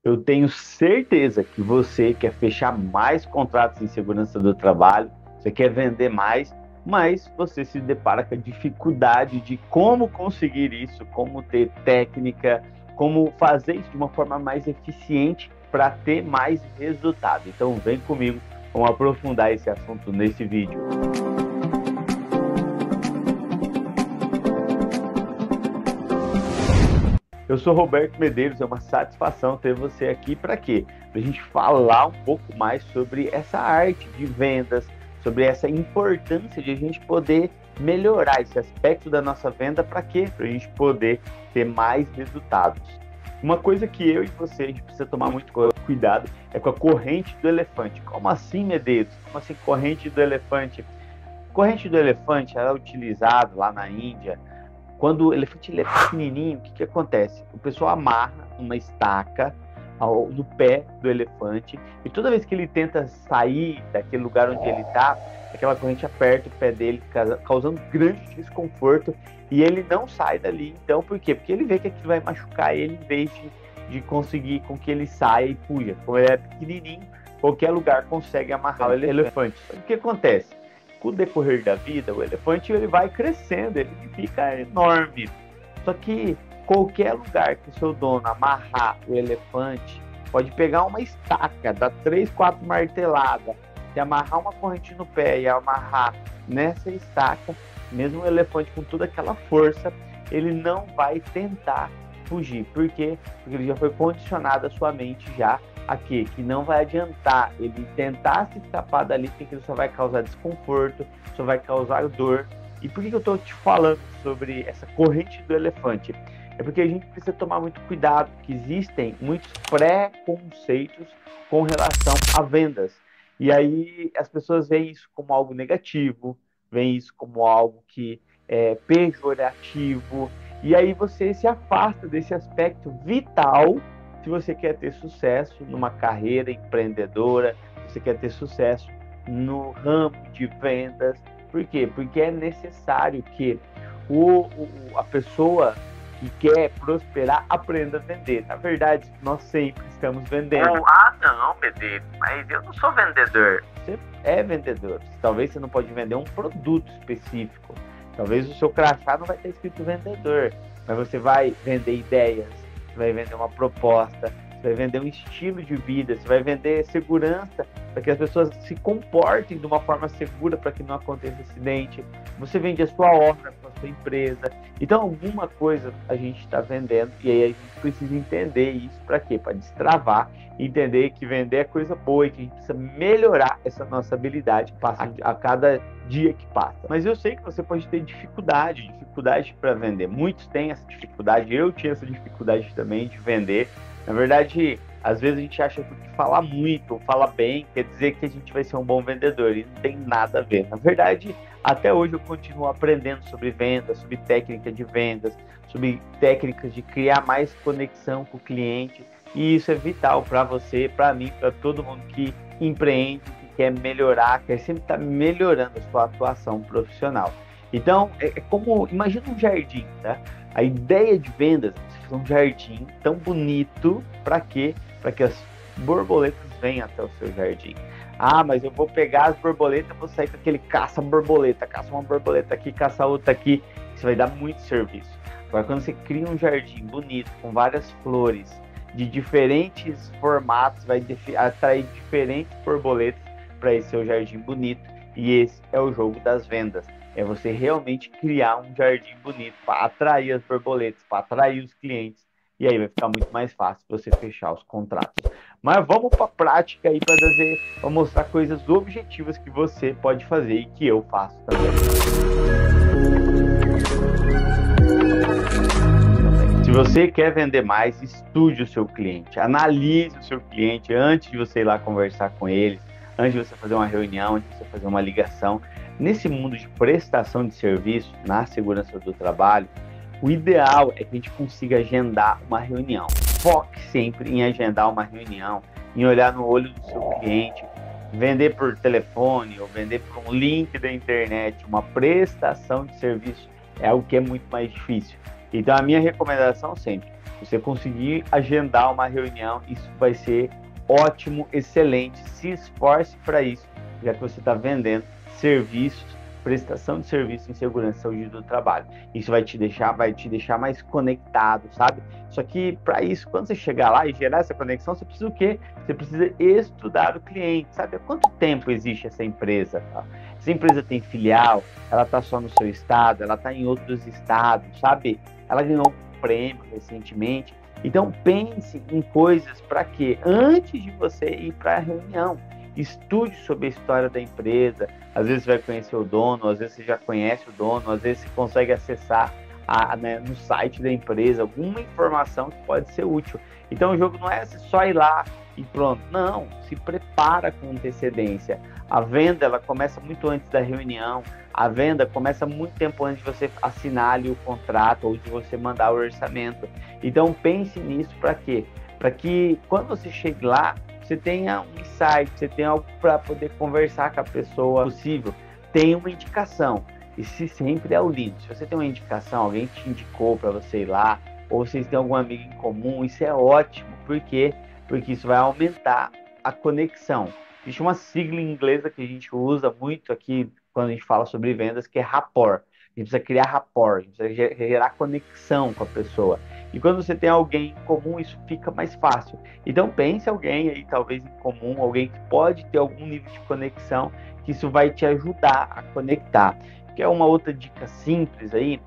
Eu tenho certeza que você quer fechar mais contratos em segurança do trabalho, você quer vender mais, mas você se depara com a dificuldade de como conseguir isso, como ter técnica, como fazer isso de uma forma mais eficiente para ter mais resultado. Então vem comigo, vamos aprofundar esse assunto nesse vídeo. Eu sou Roberto Medeiros, é uma satisfação ter você aqui para quê? Para a gente falar um pouco mais sobre essa arte de vendas, sobre essa importância de a gente poder melhorar esse aspecto da nossa venda para quê? Para a gente poder ter mais resultados. Uma coisa que eu e você a gente precisa tomar muito cuidado é com a corrente do elefante. Como assim, Medeiros? Como assim corrente do elefante? Corrente do elefante é utilizado lá na Índia. Quando o elefante ele é pequenininho, o que acontece? O pessoal amarra uma estaca no pé do elefante e toda vez que ele tenta sair daquele lugar onde ele está, aquela corrente aperta o pé dele, causando grande desconforto e ele não sai dali. Então, por quê? Porque ele vê que aquilo vai machucar ele em vez de conseguir com que ele saia e fuja. Como ele é pequenininho, qualquer lugar consegue amarrar o elefante. O que acontece? Com o decorrer da vida, o elefante ele vai crescendo, ele fica enorme. Só que qualquer lugar que o seu dono amarrar o elefante, pode pegar uma estaca, dar 3, 4 marteladas, se amarrar uma corrente no pé e amarrar nessa estaca, mesmo o elefante com toda aquela força, ele não vai tentar fugir. Por quê? Porque ele já foi condicionado a sua mente já aqui, que não vai adiantar ele tentar se escapar dali, porque aquilo só vai causar desconforto, só vai causar dor. E por que eu estou te falando sobre essa corrente do elefante? É porque a gente precisa tomar muito cuidado, que existem muitos preconceitos com relação a vendas. E aí as pessoas veem isso como algo negativo, veem isso como algo que é pejorativo, e aí você se afasta desse aspecto vital se você quer ter sucesso numa carreira empreendedora, se você quer ter sucesso no ramo de vendas. Por quê? Porque é necessário que a pessoa que quer prosperar aprenda a vender. Na verdade, nós sempre estamos vendendo. Não, Medeiros, mas eu não sou vendedor. Você é vendedor. Talvez você não pode vender um produto específico. Talvez o seu crachá não vai ter escrito vendedor, mas você vai vender ideias, você vai vender uma proposta, você vai vender um estilo de vida, você vai vender segurança para que as pessoas se comportem de uma forma segura para que não aconteça acidente. Você vende a sua obra para a sua empresa. Então, alguma coisa a gente está vendendo e aí a gente precisa entender isso para quê? Para destravar, entender que vender é coisa boa e que a gente precisa melhorar essa nossa habilidade a cada dia que passa. Mas eu sei que você pode ter dificuldade para vender. Muitos têm essa dificuldade, eu tinha essa dificuldade também de vender. Na verdade, às vezes a gente acha que falar muito ou falar bem quer dizer que a gente vai ser um bom vendedor, e não tem nada a ver. Na verdade, até hoje eu continuo aprendendo sobre vendas, sobre técnica de vendas, sobre técnicas de criar mais conexão com o cliente, e isso é vital para você, para mim, para todo mundo que empreende, que quer melhorar, quer sempre estar melhorando a sua atuação profissional. Então, é como, imagina um jardim, tá? A ideia de vendas é você fazer um jardim tão bonito, para quê? Para que as borboletas venham até o seu jardim. Ah, mas eu vou pegar as borboletas, vou sair com aquele caça-borboleta, caça uma borboleta aqui, caça outra aqui, isso vai dar muito serviço. Agora, quando você cria um jardim bonito, com várias flores, de diferentes formatos, vai atrair diferentes borboletas para esse seu jardim bonito, e esse é o jogo das vendas. É você realmente criar um jardim bonito para atrair as borboletas, para atrair os clientes. E aí vai ficar muito mais fácil você fechar os contratos. Mas vamos para a prática aí para mostrar coisas objetivas que você pode fazer e que eu faço também. Se você quer vender mais, estude o seu cliente, analise o seu cliente antes de você ir lá conversar com eles, antes de você fazer uma reunião, antes de você fazer uma ligação. Nesse mundo de prestação de serviço, na segurança do trabalho, o ideal é que a gente consiga agendar uma reunião. Foque sempre em agendar uma reunião, em olhar no olho do seu cliente. Vender por telefone ou vender por um link da internet, uma prestação de serviço, é algo que é muito mais difícil. Então, a minha recomendação sempre, Você conseguir agendar uma reunião, isso vai ser ótimo, excelente. Se esforce para isso, já que você está vendendo serviços, prestação de serviço em segurança e saúde do trabalho. Isso vai te deixar mais conectado, sabe? Só que para isso, quando você chegar lá e gerar essa conexão, você precisa o quê? Você precisa estudar o cliente, sabe? Há quanto tempo existe essa empresa? Tá? Essa empresa tem filial, ela está só no seu estado, ela está em outros estados, sabe? Ela ganhou um prêmio recentemente. Então pense em coisas para quê? Antes de você ir para a reunião, estude sobre a história da empresa. Às vezes você vai conhecer o dono, às vezes você já conhece o dono, às vezes você consegue acessar no site da empresa alguma informação que pode ser útil. Então o jogo não é só ir lá e pronto. Não, se prepara com antecedência. A venda, ela começa muito antes da reunião. A venda começa muito tempo antes de você assinar ali o contrato ou de você mandar o orçamento. Então pense nisso para quê? Para que quando você chegue lá, você tenha um insight, você tenha algo para poder conversar com a pessoa possível. Tem uma indicação. Esse sempre é o lindo. Se você tem uma indicação, alguém te indicou para você ir lá, ou vocês têm algum amigo em comum, isso é ótimo. Por quê? Porque isso vai aumentar a conexão. Existe uma sigla inglesa que a gente usa muito aqui quando a gente fala sobre vendas, que é rapport. A gente precisa criar rapport, a gente precisa gerar conexão com a pessoa. E quando você tem alguém em comum, isso fica mais fácil. Então pense alguém aí, talvez em comum, alguém que pode ter algum nível de conexão, que isso vai te ajudar a conectar. Que é uma outra dica simples aí,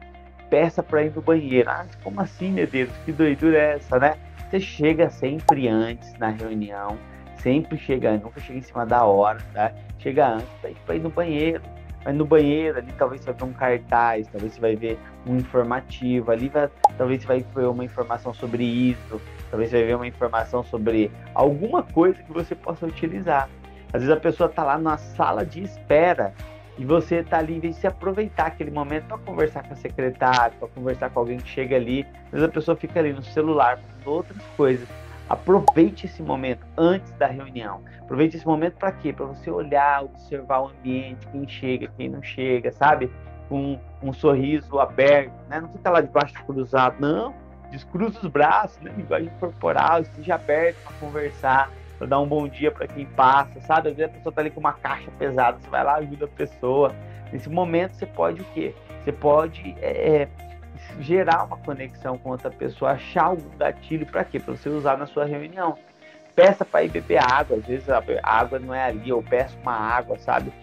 peça para ir no banheiro. Ah, como assim, meu Deus, que doidura é essa, né? Você chega sempre antes na reunião, sempre chega, nunca chega em cima da hora, tá? Chega antes para ir no banheiro. Vai no banheiro, ali talvez você vai ver um cartaz, talvez você vai ver um informativo, ali talvez você vai ver uma informação sobre isso, talvez você vai ver uma informação sobre alguma coisa que você possa utilizar. Às vezes a pessoa está lá na sala de espera e você está ali, em vez de se aproveitar aquele momento para conversar com a secretária, para conversar com alguém que chega ali, às vezes a pessoa fica ali no celular, fazendo outras coisas. Aproveite esse momento antes da reunião. Aproveite esse momento para quê? Para você olhar, observar o ambiente, quem chega, quem não chega, sabe? Com um sorriso aberto, né? Não fica lá de braço cruzado, não. Descruza os braços, né? Linguagem corporal, esteja aberto para conversar, para dar um bom dia para quem passa, sabe? Às vezes a pessoa está ali com uma caixa pesada, você vai lá, ajuda a pessoa. Nesse momento você pode o quê? Você pode gerar uma conexão com outra pessoa, achar algum gatilho para quê? Para você usar na sua reunião. Peça para ir beber água, às vezes a água não é ali, ou peça uma água, sabe?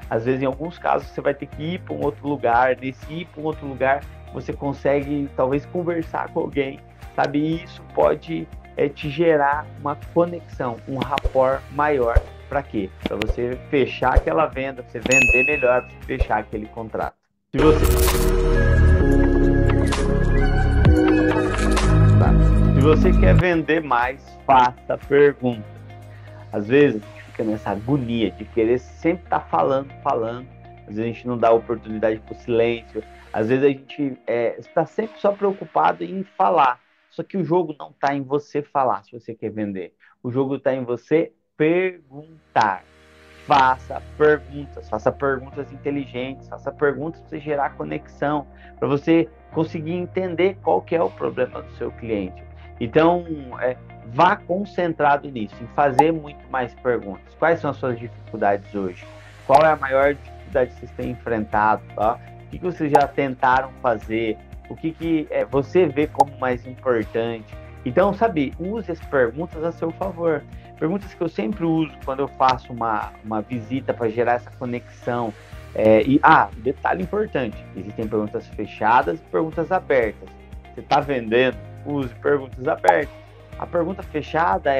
Às vezes em alguns casos você vai ter que ir para um outro lugar, nesse ir para um outro lugar você consegue talvez conversar com alguém, sabe? E isso pode te gerar uma conexão, um rapport maior. Para quê? Para você fechar aquela venda, você vender melhor, para você fechar aquele contrato. Se você quer vender mais, faça perguntas. Às vezes a gente fica nessa agonia de querer sempre estar falando. Às vezes a gente não dá oportunidade para o silêncio. Às vezes a gente está sempre só preocupado em falar. Só que o jogo não está em você falar se você quer vender. O jogo está em você perguntar. Faça perguntas inteligentes, faça perguntas para você gerar conexão, para você conseguir entender qual que é o problema do seu cliente. Então, vá concentrado nisso, em fazer muito mais perguntas. Quais são as suas dificuldades hoje? Qual é a maior dificuldade que vocês têm enfrentado? Tá? O que vocês já tentaram fazer? O que você vê como mais importante? Então, sabe, use as perguntas a seu favor. Perguntas que eu sempre uso quando eu faço uma visita para gerar essa conexão. Detalhe importante, existem perguntas fechadas e perguntas abertas. Você está vendendo? Use perguntas abertas. A pergunta fechada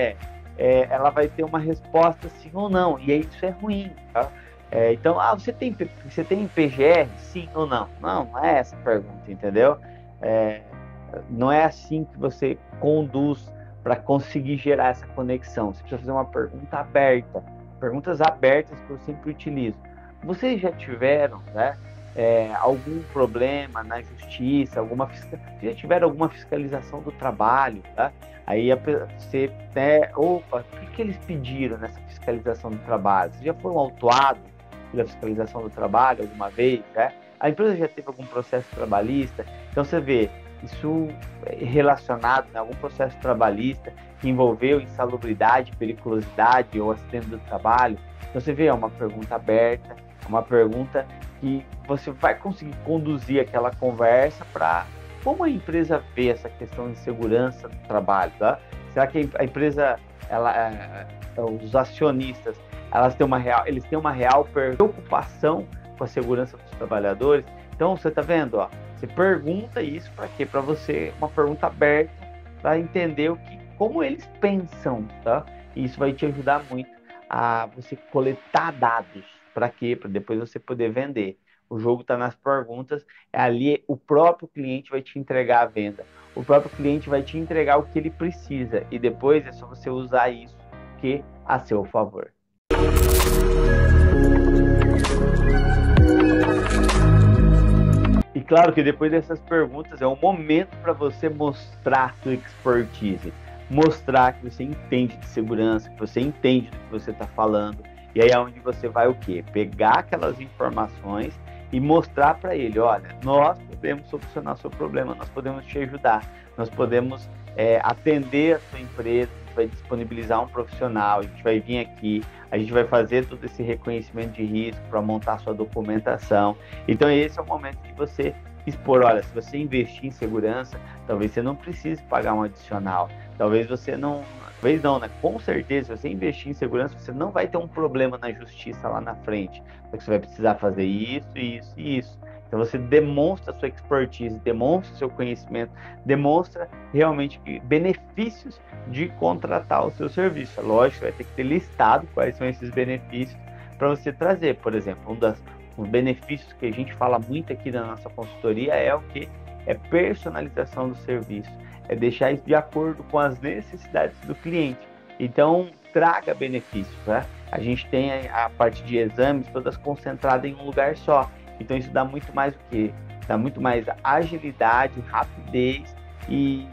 ela vai ter uma resposta sim ou não, e aí isso é ruim, tá? Então, você tem PGR? Sim ou não? Não é essa a pergunta, entendeu? Não é assim que você conduz para conseguir gerar essa conexão. Você precisa fazer uma pergunta aberta. Perguntas abertas que eu sempre utilizo. Vocês já tiveram, né, algum problema na justiça, já tiveram alguma fiscalização do trabalho, tá? Aí você, o que eles pediram nessa fiscalização do trabalho? Vocês já foram autuados pela fiscalização do trabalho alguma vez, né? A empresa já teve algum processo trabalhista? Então você vê, isso é relacionado a algum processo trabalhista que envolveu insalubridade, periculosidade ou acidente do trabalho. Então, você vê, é uma pergunta aberta, é uma pergunta que você vai conseguir conduzir aquela conversa para como a empresa vê essa questão de segurança do trabalho, tá? Será que a empresa, os acionistas, eles têm uma real preocupação com a segurança dos trabalhadores? Então, você está vendo, ó, você pergunta isso para quê? Para você, uma pergunta aberta, para entender como eles pensam, tá? E isso vai te ajudar muito a você coletar dados. Para quê? Para depois você poder vender. O jogo está nas perguntas, ali o próprio cliente vai te entregar a venda. O próprio cliente vai te entregar o que ele precisa e depois é só você usar isso a seu favor. E claro que depois dessas perguntas é um momento para você mostrar sua expertise, mostrar que você entende de segurança, que você entende do que você está falando. E aí é onde você vai o quê? Pegar aquelas informações e mostrar para ele, olha, nós podemos solucionar o seu problema, nós podemos te ajudar, nós podemos atender a sua empresa, a gente vai disponibilizar um profissional, a gente vai vir aqui, a gente vai fazer todo esse reconhecimento de risco para montar sua documentação. Então esse é o momento de você expor, olha, se você investir em segurança, talvez você não precise pagar um adicional, talvez né? Com certeza, se você investir em segurança, você não vai ter um problema na justiça lá na frente. Porque você vai precisar fazer isso, isso e isso. Então você demonstra a sua expertise, demonstra o seu conhecimento, demonstra realmente benefícios de contratar o seu serviço. Lógico, vai ter que ter listado quais são esses benefícios para você trazer. Por exemplo, um dos benefícios que a gente fala muito aqui na nossa consultoria é o que? É personalização do serviço. É deixar isso de acordo com as necessidades do cliente. Então, traga benefícios, né? A gente tem a parte de exames todas concentradas em um lugar só. Então, isso dá muito mais o quê? Dá muito mais agilidade, rapidez e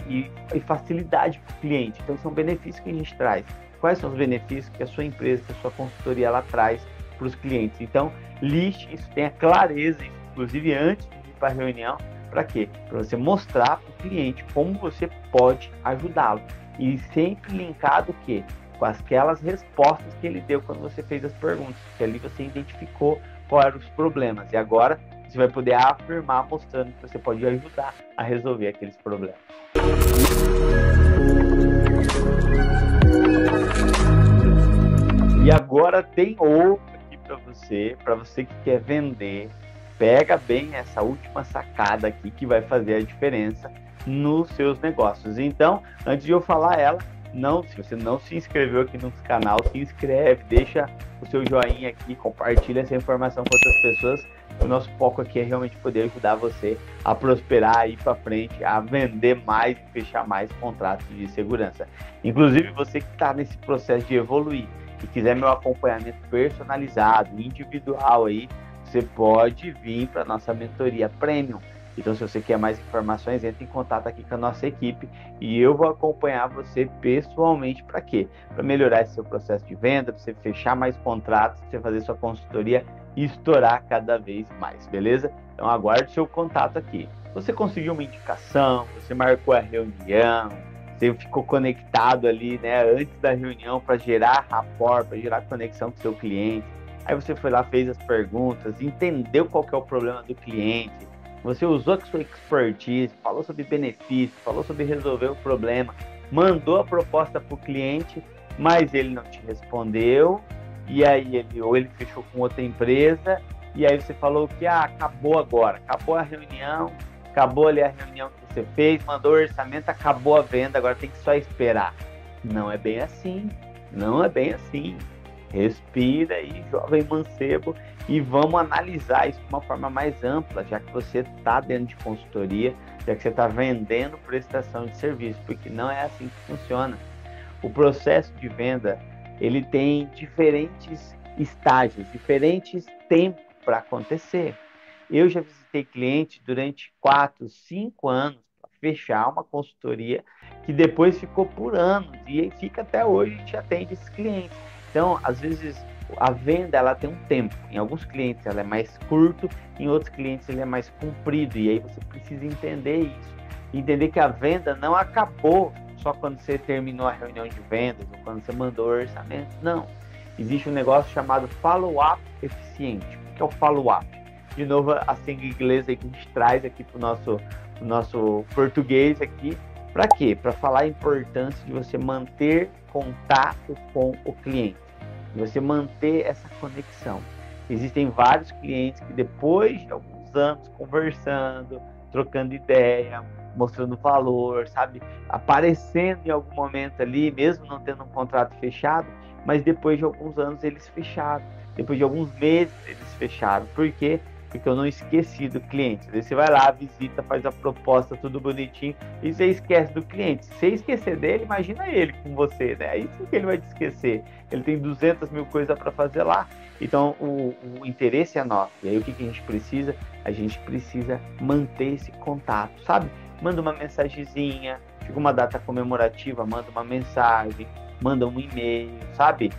facilidade para o cliente. Então, são benefícios que a gente traz. Quais são os benefícios que a sua empresa, que a sua consultoria, ela traz para os clientes? Então, liste isso, tenha clareza, inclusive antes de ir para a reunião. Para quê? Para você mostrar para o cliente como você pode ajudá-lo. E sempre linkado o quê? Com aquelas respostas que ele deu quando você fez as perguntas. Porque ali você identificou quais eram os problemas. E agora você vai poder afirmar mostrando que você pode ajudar a resolver aqueles problemas. E agora tem outro aqui para você que quer vender. Pega bem essa última sacada aqui que vai fazer a diferença nos seus negócios. Então, antes de eu falar ela, se você não se inscreveu aqui no canal, se inscreve, deixa o seu joinha aqui, compartilha essa informação com outras pessoas. O nosso foco aqui é realmente poder ajudar você a prosperar, a ir para frente, a vender mais e fechar mais contratos de segurança. Inclusive, você que está nesse processo de evoluir e quiser meu acompanhamento personalizado, individual aí, você pode vir para a nossa mentoria Premium. Então, se você quer mais informações, entre em contato aqui com a nossa equipe e eu vou acompanhar você pessoalmente. Para quê? Para melhorar esse seu processo de venda, para você fechar mais contratos, para você fazer sua consultoria e estourar cada vez mais, beleza? Então, aguarde o seu contato aqui. Você conseguiu uma indicação, você marcou a reunião, você ficou conectado ali, né, antes da reunião para gerar rapport, para gerar conexão com o seu cliente. Aí você foi lá, fez as perguntas, entendeu qual que é o problema do cliente, você usou a sua expertise, falou sobre benefícios, falou sobre resolver o problema, mandou a proposta para o cliente, mas ele não te respondeu, e aí ele fechou com outra empresa, e aí você falou que acabou agora, acabou a reunião, acabou ali a reunião que você fez, mandou o orçamento, acabou a venda, agora tem que só esperar. Não é bem assim, não é bem assim. Respira aí, jovem mancebo, e vamos analisar isso de uma forma mais ampla, já que você está dentro de consultoria, já que você está vendendo prestação de serviço, porque não é assim que funciona. O processo de venda, ele tem diferentes estágios, diferentes tempos para acontecer. Eu já visitei clientes durante 4, 5 anos para fechar uma consultoria que depois ficou por anos e fica até hoje, a gente atende esses clientes. Então, às vezes, a venda ela tem um tempo. Em alguns clientes ela é mais curto, em outros clientes ele é mais comprido. E aí você precisa entender isso. Entender que a venda não acabou só quando você terminou a reunião de vendas ou quando você mandou o orçamento. Não. Existe um negócio chamado follow-up eficiente. O que é o follow-up? De novo, a sigla inglesa que a gente traz aqui para o nosso português aqui. Para quê? Para falar a importância de você manter contato com o cliente. De você manter essa conexão. Existem vários clientes que depois de alguns anos conversando, trocando ideia, mostrando valor, sabe? Aparecendo em algum momento ali, mesmo não tendo um contrato fechado, mas depois de alguns anos eles fecharam. Depois de alguns meses eles fecharam. Por quê? Porque eu não esqueci do cliente. Aí você vai lá, visita, faz a proposta, tudo bonitinho, e você esquece do cliente. Se você esquecer dele, imagina ele com você, né? Aí sim que ele vai te esquecer. Ele tem 200 mil coisas para fazer lá. Então, o interesse é nosso. E aí, o que a gente precisa? A gente precisa manter esse contato, sabe? Manda uma mensagenzinha, chega uma data comemorativa, manda uma mensagem, manda um e-mail, sabe?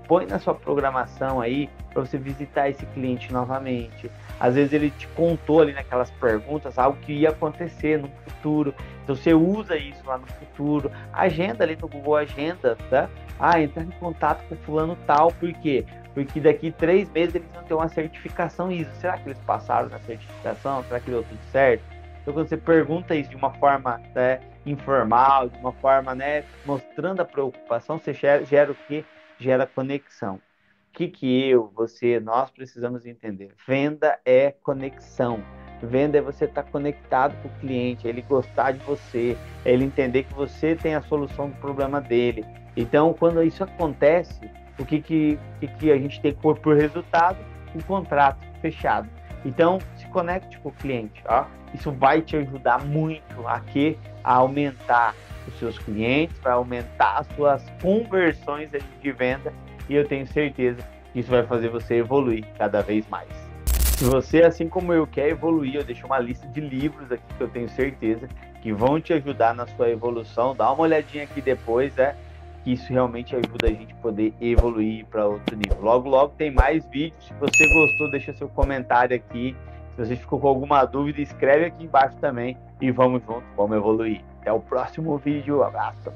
Põe na sua programação aí para você visitar esse cliente novamente. Às vezes ele te contou ali naquelas perguntas algo que ia acontecer no futuro. Então você usa isso lá no futuro. Agenda ali no Google Agenda, tá? Entrar em contato com fulano tal. Por quê? Porque daqui 3 meses eles vão ter uma certificação ISO. Será que eles passaram na certificação? Será que deu tudo certo? Então quando você pergunta isso de uma forma, né, informal, de uma forma, né, mostrando a preocupação, você gera o quê? Gera conexão. O que você, nós precisamos entender? Venda é conexão. Venda é você estar conectado com o cliente, é ele gostar de você, é ele entender que você tem a solução do problema dele. Então, quando isso acontece, o que a gente tem por resultado? Um contrato fechado. Então, se conecte com o cliente. Ó. Isso vai te ajudar muito a aumentar os seus clientes, vai aumentar as suas conversões de venda, e eu tenho certeza que isso vai fazer você evoluir cada vez mais. Se você, assim como eu, quer evoluir, eu deixo uma lista de livros aqui que eu tenho certeza que vão te ajudar na sua evolução. Dá uma olhadinha aqui depois, que isso realmente ajuda a gente a poder evoluir para outro nível. Logo, logo tem mais vídeos. Se você gostou, deixa seu comentário aqui. Se você ficou com alguma dúvida, escreve aqui embaixo também. E vamos junto, vamos evoluir. Até o próximo vídeo. Abraço.